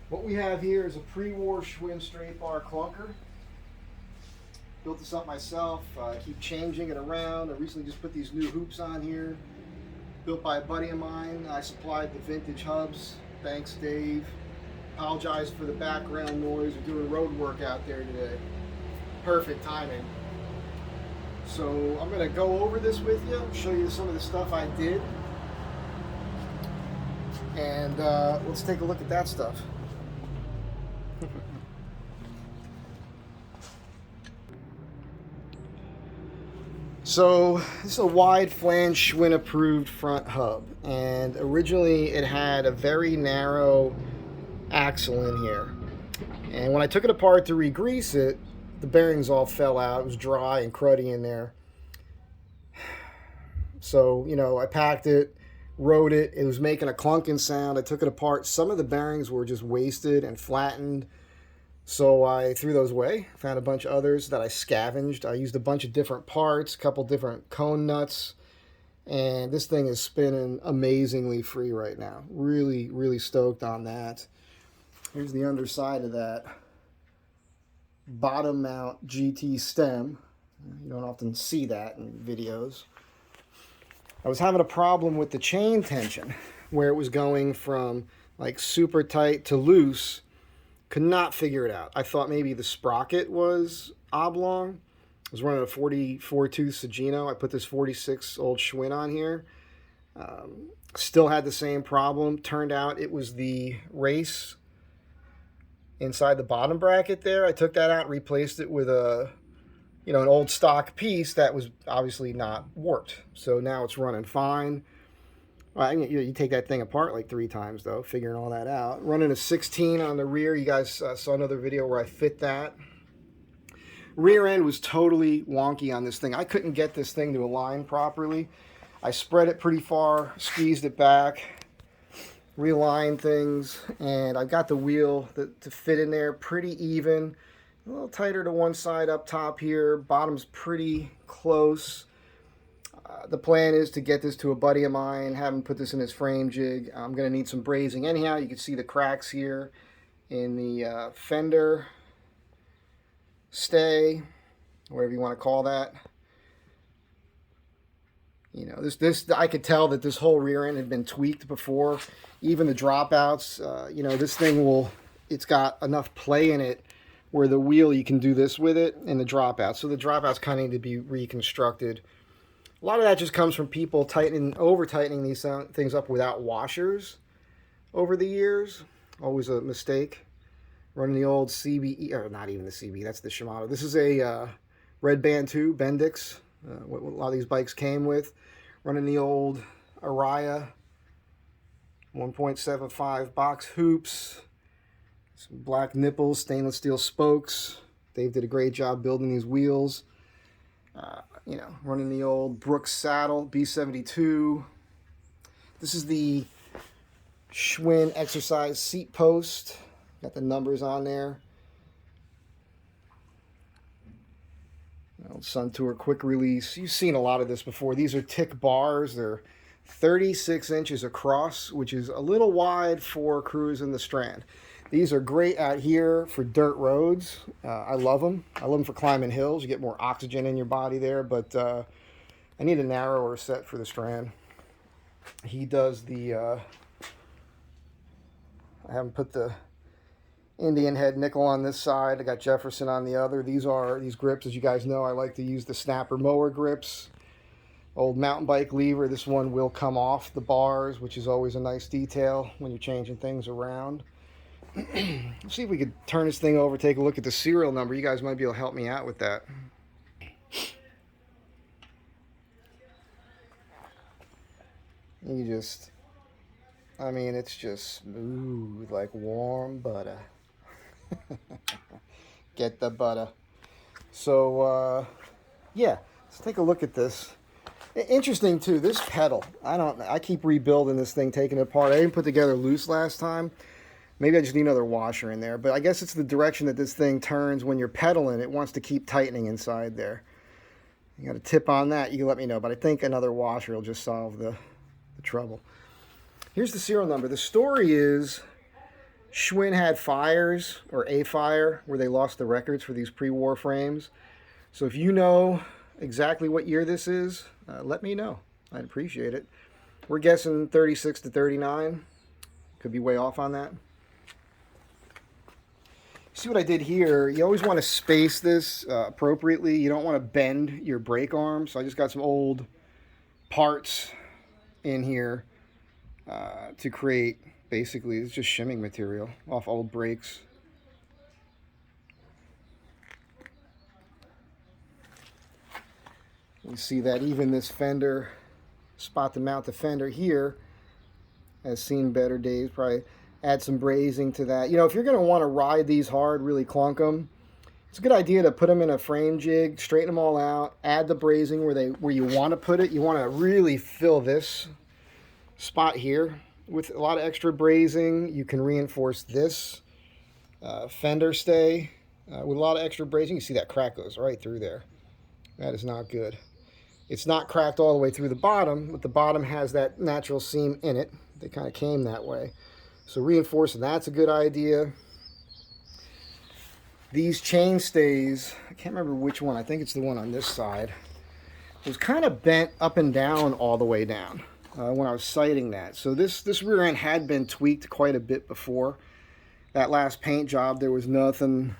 What we have here is a PreWar Schwinn straight bar clunker. Built this up myself. I keep changing it around. I recently just put these new hoops on here. Built by a buddy of mine. I supplied the vintage hubs. Thanks, Dave. Apologize for the background noise. We're doing road work out there today. Perfect timing. So I'm going to go over this with you, show you some of the stuff I did. And let's take a look at that stuff. So this is a wide flange Schwinn approved front hub, and originally it had a very narrow axle in here, and when I took it apart to re-grease it, the bearings all fell out. It was dry and cruddy in there. So, I packed it, rode it. It was making a clunking sound. I took it apart. Some of the bearings were just wasted and flattened. So I threw those away, found a bunch of others that I scavenged. I used a bunch of different parts, a couple different cone nuts, and this thing is spinning amazingly free right now. Really, really stoked on that. Here's the underside of that bottom mount GT stem. You don't often see that in videos. I was having a problem with the chain tension where it was going from like super tight to loose. Could not figure it out. I thought maybe the sprocket was oblong. I was running a 44 tooth Sagino. I put this 46 old Schwinn on here. Still had the same problem. Turned out it was the race inside the bottom bracket there. I took that out and replaced it with an old stock piece that was obviously not warped. So now it's running fine. Well, you take that thing apart like 3 times, though, figuring all that out. Running a 16 on the rear. You guys saw another video where I fit that. Rear end was totally wonky on this thing. I couldn't get this thing to align properly. I spread it pretty far, squeezed it back, realigned things, and I've got the wheel to fit in there pretty even. A little tighter to one side up top here. Bottom's pretty close. The plan is to get this to a buddy of mine, have him put this in his frame jig. I'm going to need some brazing anyhow. You can see the cracks here in the fender stay, whatever you want to call that. This I could tell that this whole rear end had been tweaked before. Even the dropouts, this thing it's got enough play in it where the wheel, you can do this with it, and the dropouts. So the dropouts kind of need to be reconstructed. A lot of that just comes from people over-tightening these things up without washers over the years. Always a mistake. Running the old CBE, or not even the CBE, that's the Shimano. This is a Red Band 2, Bendix, what a lot of these bikes came with. Running the old Araya 1.75 box hoops. Some black nipples, stainless steel spokes. Dave did a great job building these wheels. Running the old Brooks saddle, B72. This is the Schwinn exercise seat post. Got the numbers on there. Old Sun Tour quick release. You've seen a lot of this before. These are tick bars. They're 36 inches across, which is a little wide for cruising the Strand. These are great out here for dirt roads. I love them. I love them for climbing hills. You get more oxygen in your body there, but I need a narrower set for the Strand. He does I haven't put the Indian head nickel on this side. I got Jefferson on the other. These grips, as you guys know, I like to use the snapper mower grips. Old mountain bike lever. This one will come off the bars, which is always a nice detail when you're changing things around. Let's see if we could turn this thing over, take a look at the serial number. You guys might be able to help me out with that. It's just smooth like warm butter. Get the butter. So, yeah, let's take a look at this. Interesting, too, this pedal. I keep rebuilding this thing, taking it apart. I didn't put together loose last time. Maybe I just need another washer in there. But I guess it's the direction that this thing turns when you're pedaling. It wants to keep tightening inside there. You got a tip on that, you can let me know. But I think another washer will just solve the trouble. Here's the serial number. The story is Schwinn had fires, or a fire, where they lost the records for these pre-war frames. So if you know exactly what year this is, let me know. I'd appreciate it. We're guessing 36 to 39. Could be way off on that. See what I did here? You always want to space this appropriately. You don't want to bend your brake arm. So I just got some old parts in here to create, basically, it's just shimming material off old brakes. You see that even this fender, spot to mount the fender here, has seen better days. Probably add some brazing to that. You know, if you're going to want to ride these hard, really clunk them, it's a good idea to put them in a frame jig, straighten them all out, add the brazing where you want to put it. You want to really fill this spot here with a lot of extra brazing. You can reinforce this fender stay with a lot of extra brazing. You see that crack goes right through there. That is not good. It's not cracked all the way through the bottom, but the bottom has that natural seam in it. They kind of came that way. So reinforcing that's a good idea. These chain stays, I can't remember which one. I think it's the one on this side. It was kind of bent up and down all the way down when I was sighting that. So this rear end had been tweaked quite a bit before. That last paint job, there was nothing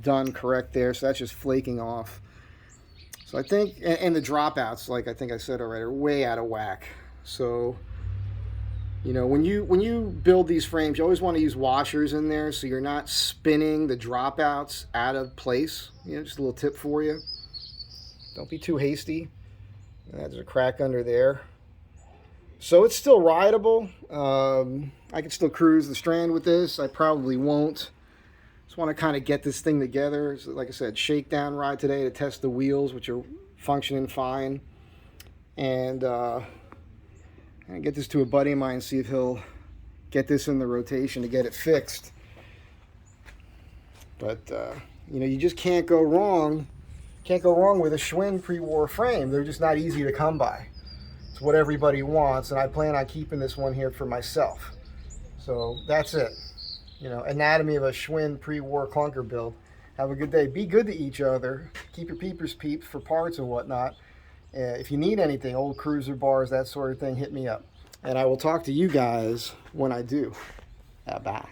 done correct there, so that's just flaking off. So I think, and the dropouts, like I think I said already, are way out of whack. So, you know, when you build these frames, you always want to use washers in there so you're not spinning the dropouts out of place. You know, just a little tip for you. Don't be too hasty. There's a crack under there. So it's still rideable. I can still cruise the Strand with this. I probably won't. Just want to kind of get this thing together. So like I said, shakedown ride today to test the wheels, which are functioning fine. And get this to a buddy of mine and see if he'll get this in the rotation to get it fixed. But, you know, you just can't go wrong. Can't go wrong with a Schwinn pre-war frame. They're just not easy to come by. It's what everybody wants, and I plan on keeping this one here for myself. So that's it. You know, anatomy of a Schwinn pre-war clunker build. Have a good day. Be good to each other. Keep your peepers peeped for parts and whatnot. If you need anything, old cruiser bars, that sort of thing, hit me up. And I will talk to you guys when I do. Bye.